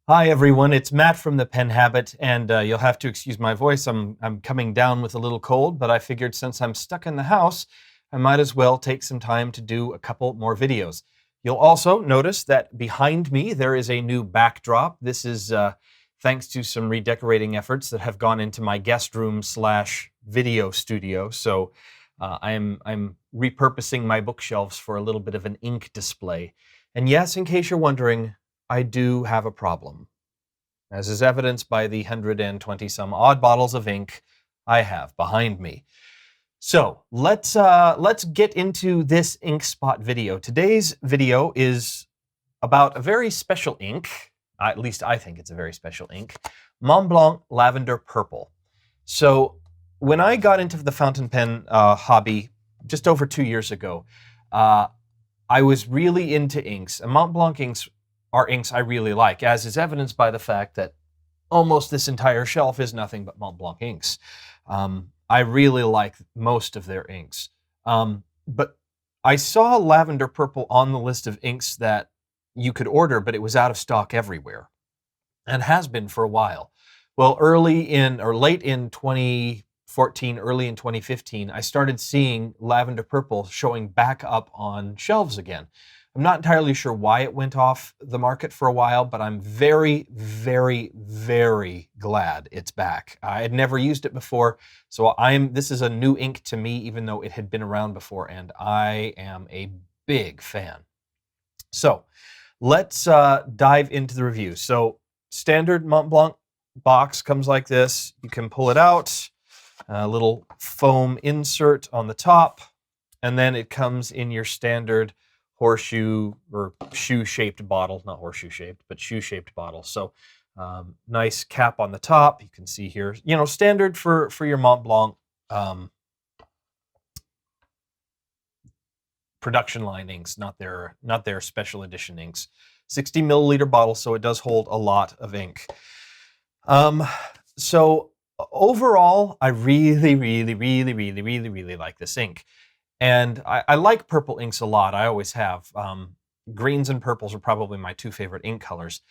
Hi everyone, it's Matt from the Pen Habit, and you'll have to excuse my voice. I'm coming down with a little cold, but I figured since I'm stuck in the house, I might as well take some time to do a couple more videos. You'll also notice that behind me there is a new backdrop. This is thanks to some redecorating efforts that have gone into my guest room slash video studio. So I'm repurposing my bookshelves for a little bit of an ink display. And yes, in case you're wondering, I do have a problem, as is evidenced by the 120 some odd bottles of ink I have behind me. So let's get into this ink spot video. Today's video is about a very special ink. At least I think it's a very special ink. Montblanc Lavender Purple. So when I got into the fountain pen hobby just over 2 years ago, I was really into inks. And Montblanc inks are inks I really like, as is evidenced by the fact that almost this entire shelf is nothing but Montblanc inks. I really like most of their inks. But I saw Lavender Purple on the list of inks that you could order, but it was out of stock everywhere, and has been for a while. Well, late in 2014, early in 2015, I started seeing Lavender Purple showing back up on shelves again. I'm not entirely sure why it went off the market for a while, but I'm very, very, very glad it's back. I had never used it before, so this is a new ink to me, even though it had been around before, and I am a big fan. So let's dive into the review. So standard Montblanc box comes like this. You can pull it out, a little foam insert on the top, and then it comes in your standard horseshoe or shoe-shaped bottle, not horseshoe-shaped, but shoe-shaped bottle. So nice cap on the top. You can see here, standard for your Montblanc production line inks, not their special edition inks. 60 milliliter bottle, so it does hold a lot of ink. So overall, I really, really, really, really, really, really like this ink. And I like purple inks a lot. I always have. Greens and purples are probably my two favorite ink colors.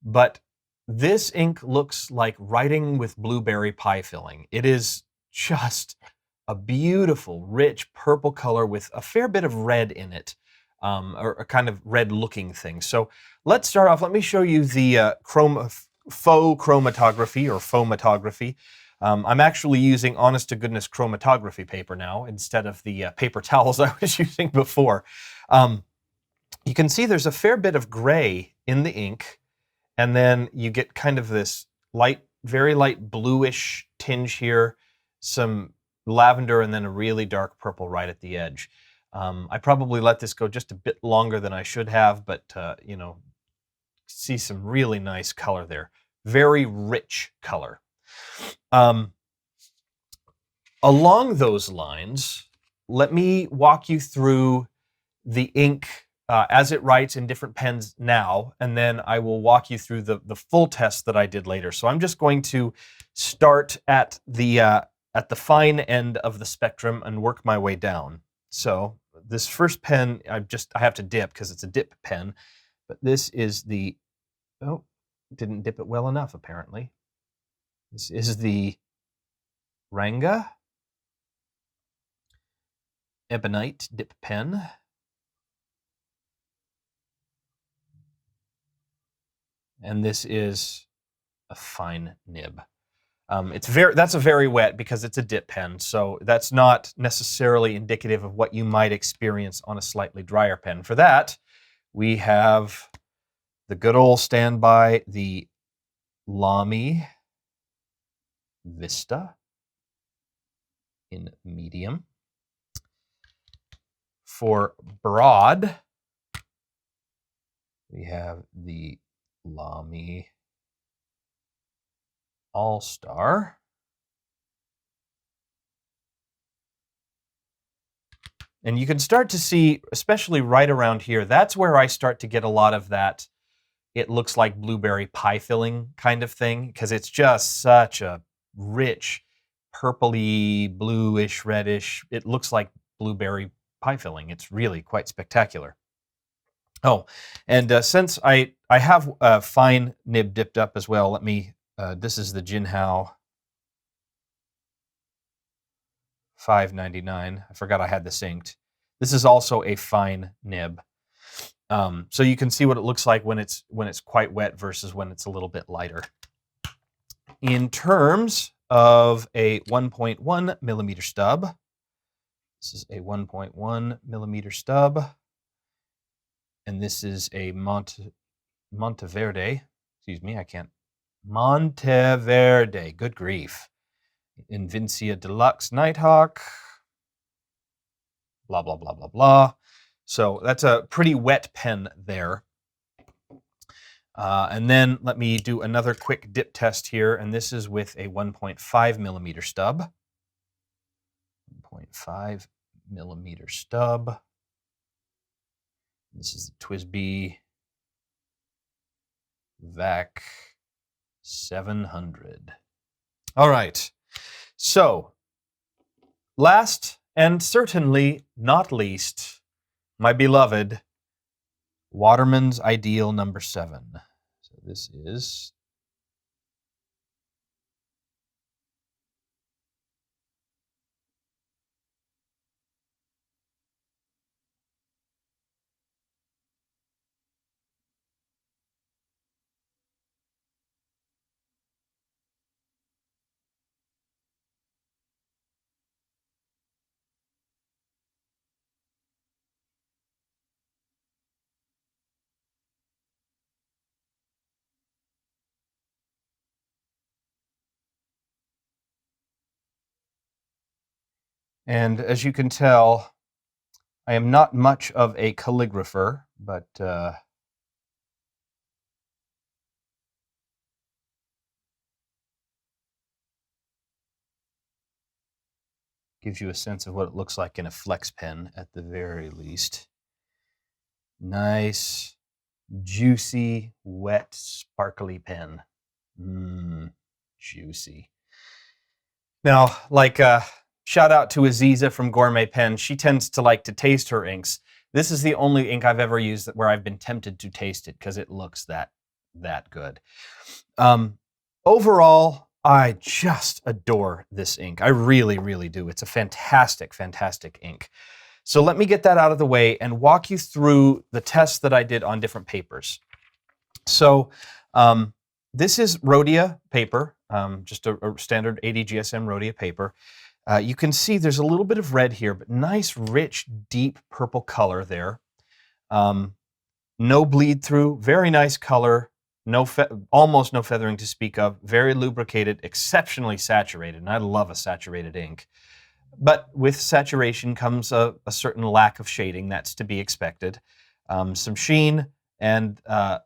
But this ink looks like writing with blueberry pie filling. It is just a beautiful, rich purple color with a fair bit of red in it, or a kind of red-looking thing. So let's start off. Let me show you the faux chromatography. I'm actually using honest-to-goodness chromatography paper now instead of the paper towels I was using before. You can see there's a fair bit of gray in the ink, and then you get kind of this very light bluish tinge here, some lavender, and then a really dark purple right at the edge. I probably let this go just a bit longer than I should have, but see some really nice color there. Very rich color. Along those lines, let me walk you through the ink as it writes in different pens now, and then I will walk you through the full test that I did later. So I'm just going to start at the fine end of the spectrum and work my way down. So this first pen, I have to dip because it's a dip pen, but this is didn't dip it well enough apparently. This is the Ranga Ebonite dip pen. And this is a fine nib. That's a very wet because it's a dip pen, so that's not necessarily indicative of what you might experience on a slightly drier pen. For that, we have the good old standby, the Lamy Vista in medium. For broad, we have the Lamy All-Star. And you can start to see, especially right around here, that's where I start to get a lot of that it looks like blueberry pie filling kind of thing, because it's just such a rich, purpley, bluish, reddish. It looks like blueberry pie filling. It's really quite spectacular. Oh, and since I have a fine nib dipped up as well, let me, this is the Jinhao 599. I forgot I had this inked. This is also a fine nib. So you can see what it looks like when it's quite wet versus when it's a little bit lighter. In terms of a 1.1 millimeter stub, this is a 1.1 millimeter stub, and this is a Monteverde. Excuse me, I can't. Monteverde. Good grief. Invincia Deluxe Nighthawk. Blah blah blah blah blah. So that's a pretty wet pen there. And then let me do another quick dip test here, and this is with a 1.5 millimeter stub. 1.5 millimeter stub. This is the TWSBI VAC 700. All right, so last and certainly not least, my beloved Waterman's Ideal number 7. So this is and as you can tell, I am not much of a calligrapher, but gives you a sense of what it looks like in a flex pen at the very least. Nice, juicy, wet, sparkly pen. Juicy. Now, like, shout out to Aziza from Gourmet Pen. She tends to like to taste her inks. This is the only ink I've ever used where I've been tempted to taste it because it looks that good. Overall, I just adore this ink. I really, really do. It's a fantastic, fantastic ink. So let me get that out of the way and walk you through the tests that I did on different papers. So this is Rhodia paper, just a standard 80 GSM Rhodia paper. You can see there's a little bit of red here, but nice, rich, deep purple color there. No bleed through, very nice color, almost no feathering to speak of, very lubricated, exceptionally saturated, and I love a saturated ink. But with saturation comes a certain lack of shading, that's to be expected. Some sheen and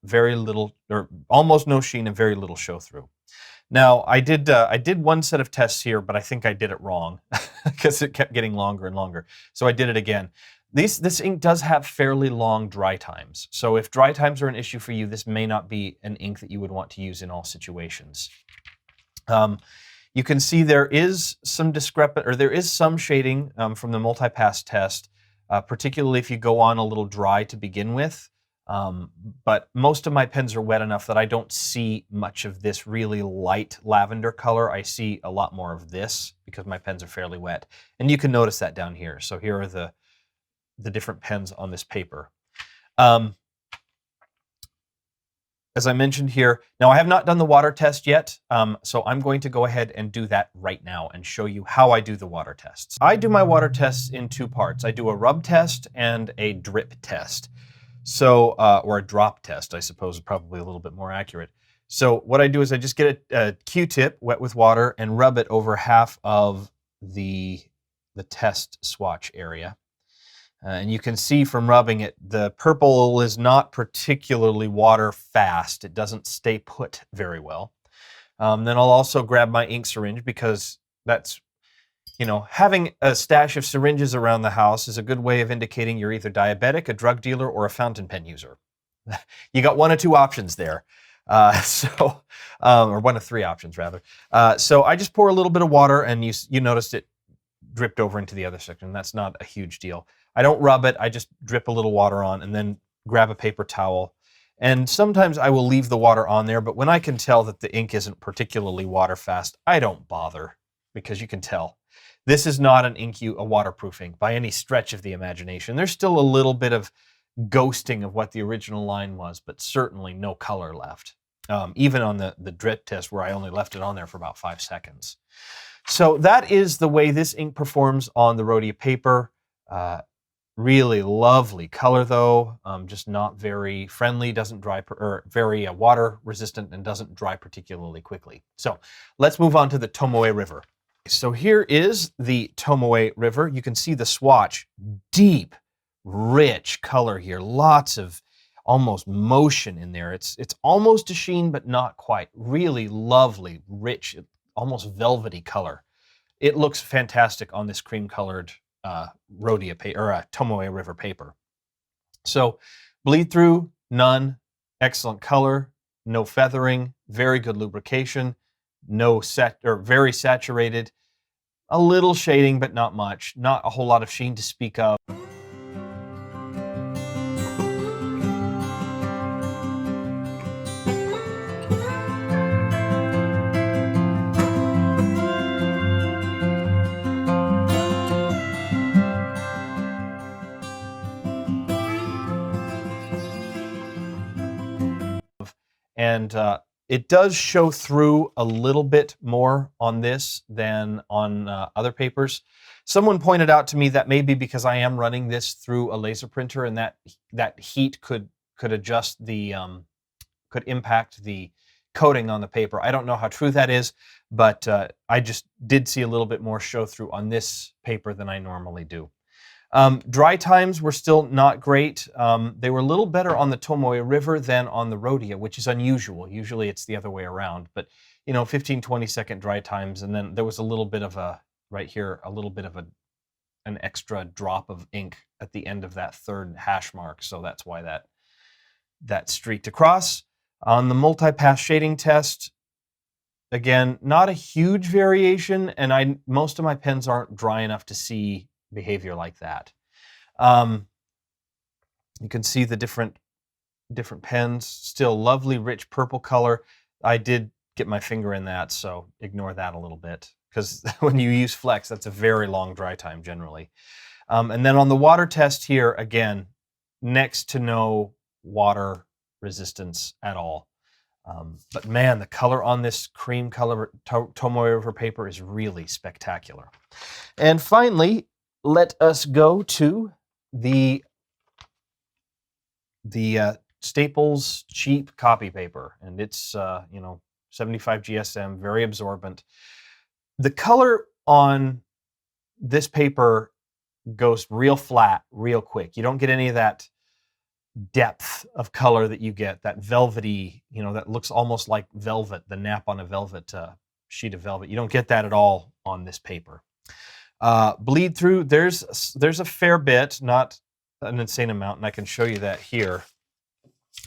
very little, or almost no sheen and very little show through. Now, I did one set of tests here, but I think I did it wrong because it kept getting longer and longer. So I did it again. This ink does have fairly long dry times. So if dry times are an issue for you, this may not be an ink that you would want to use in all situations. You can see there is some there is some shading from the multi-pass test, particularly if you go on a little dry to begin with. But most of my pens are wet enough that I don't see much of this really light lavender color. I see a lot more of this because my pens are fairly wet. And you can notice that down here. So here are the different pens on this paper. As I mentioned here, now I have not done the water test yet, so I'm going to go ahead and do that right now and show you how I do the water tests. I do my water tests in two parts. I do a rub test and a drip test. So, or a drop test, I suppose, is probably a little bit more accurate. So what I do is I just get a Q-tip wet with water and rub it over half of the test swatch area. And you can see from rubbing it, the purple is not particularly water fast. It doesn't stay put very well. Then I'll also grab my ink syringe because that's, having a stash of syringes around the house is a good way of indicating you're either diabetic, a drug dealer, or a fountain pen user. You got one of two options there. Or one of three options rather. So I just pour a little bit of water and you noticed it dripped over into the other section. That's not a huge deal. I don't rub it, I just drip a little water on and then grab a paper towel. And sometimes I will leave the water on there, but when I can tell that the ink isn't particularly water fast, I don't bother, because you can tell. This is not a waterproof ink by any stretch of the imagination. There's still a little bit of ghosting of what the original line was, but certainly no color left. Even on the drip test where I only left it on there for about 5 seconds. So that is the way this ink performs on the Rhodia paper. Really lovely color though, just not very friendly, doesn't dry, or very water resistant and doesn't dry particularly quickly. So let's move on to the Tomoe River. So here is the Tomoe River. You can see the swatch, deep, rich color here, lots of almost motion in there. It's almost a sheen, but not quite. Really lovely, rich, almost velvety color. It looks fantastic on this cream-colored Rhodia paper, or Tomoe River paper. So bleed through, none. Excellent color, no feathering, very good lubrication, very saturated. A little shading, but not much. Not a whole lot of sheen to speak of. And it does show through a little bit more on this than on other papers. Someone pointed out to me that maybe because I am running this through a laser printer, and that heat could adjust the could impact the coating on the paper. I don't know how true that is, but I just did see a little bit more show through on this paper than I normally do. Dry times were still not great. They were a little better on the Tomoe River than on the Rhodia, which is unusual. Usually it's the other way around, but 15, 20-second dry times. And then there was a little bit of right here, a little bit of an extra drop of ink at the end of that third hash mark. So that's why that streaked across. On the multi-pass shading test, again, not a huge variation, and most of my pens aren't dry enough to see behavior like that. You can see the different pens, still lovely rich purple color. I did get my finger in that, so ignore that a little bit, because when you use Flex, that's a very long dry time generally. And then on the water test here, again, next to no water resistance at all. But man, the color on this cream color Tomoe River paper is really spectacular. And finally, let us go to the Staples cheap copy paper, and it's 75 GSM, very absorbent. The color on this paper goes real flat, real quick. You don't get any of that depth of color that you get, that velvety, that looks almost like velvet, the nap on a velvet sheet of velvet. You don't get that at all on this paper. Bleed through, there's a fair bit, not an insane amount, and I can show you that here.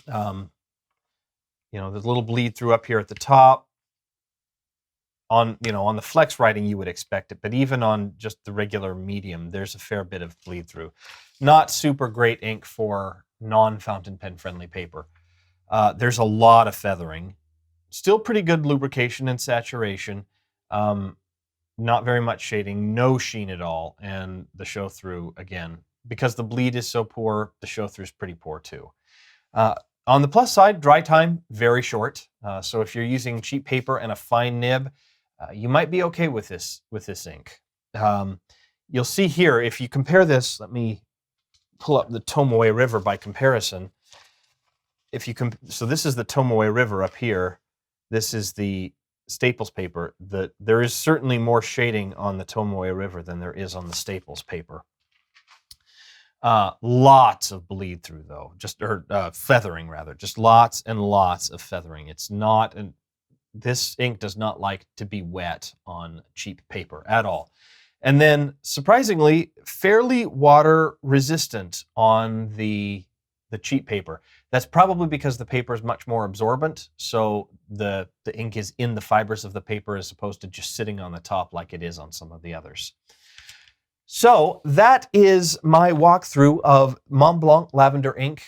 There's a little bleed through up here at the top. On the Flex writing, you would expect it, but even on just the regular medium, there's a fair bit of bleed through. Not super great ink for non-fountain pen friendly paper. There's a lot of feathering. Still pretty good lubrication and saturation. Not very much shading, no sheen at all, and the show through, again, because the bleed is so poor, the show through is pretty poor too. On the plus side, dry time, very short. So if you're using cheap paper and a fine nib, you might be okay with this ink. You'll see here, if you compare this, let me pull up the Tomoe River by comparison. So this is the Tomoe River up here. This is the Staples paper. There is certainly more shading on the Tomoe River than there is on the Staples paper. Lots of bleed through though, feathering rather, just lots and lots of feathering. This ink does not like to be wet on cheap paper at all. And then surprisingly, fairly water resistant on the cheap paper. That's probably because the paper is much more absorbent, so the ink is in the fibers of the paper as opposed to just sitting on the top like it is on some of the others. So that is my walkthrough of Montblanc Lavender ink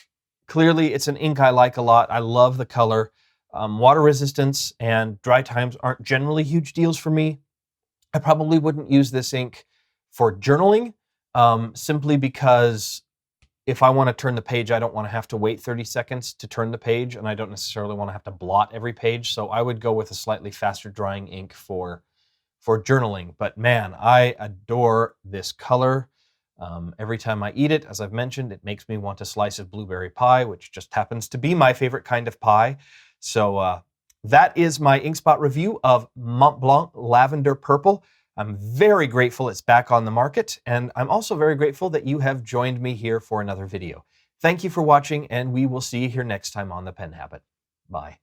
Clearly, it's an ink I like a lot. I love the color. Water resistance and dry times aren't generally huge deals for me. I probably wouldn't use this ink for journaling, simply because if I want to turn the page, I don't want to have to wait 30 seconds to turn the page, and I don't necessarily want to have to blot every page. So I would go with a slightly faster drying ink for journaling. But man, I adore this color. Every time I eat it, as I've mentioned, it makes me want a slice of blueberry pie, which just happens to be my favorite kind of pie. So that is my ink spot review of Montblanc Lavender Purple. I'm very grateful it's back on the market, and I'm also very grateful that you have joined me here for another video. Thank you for watching, and we will see you here next time on The Pen Habit. Bye.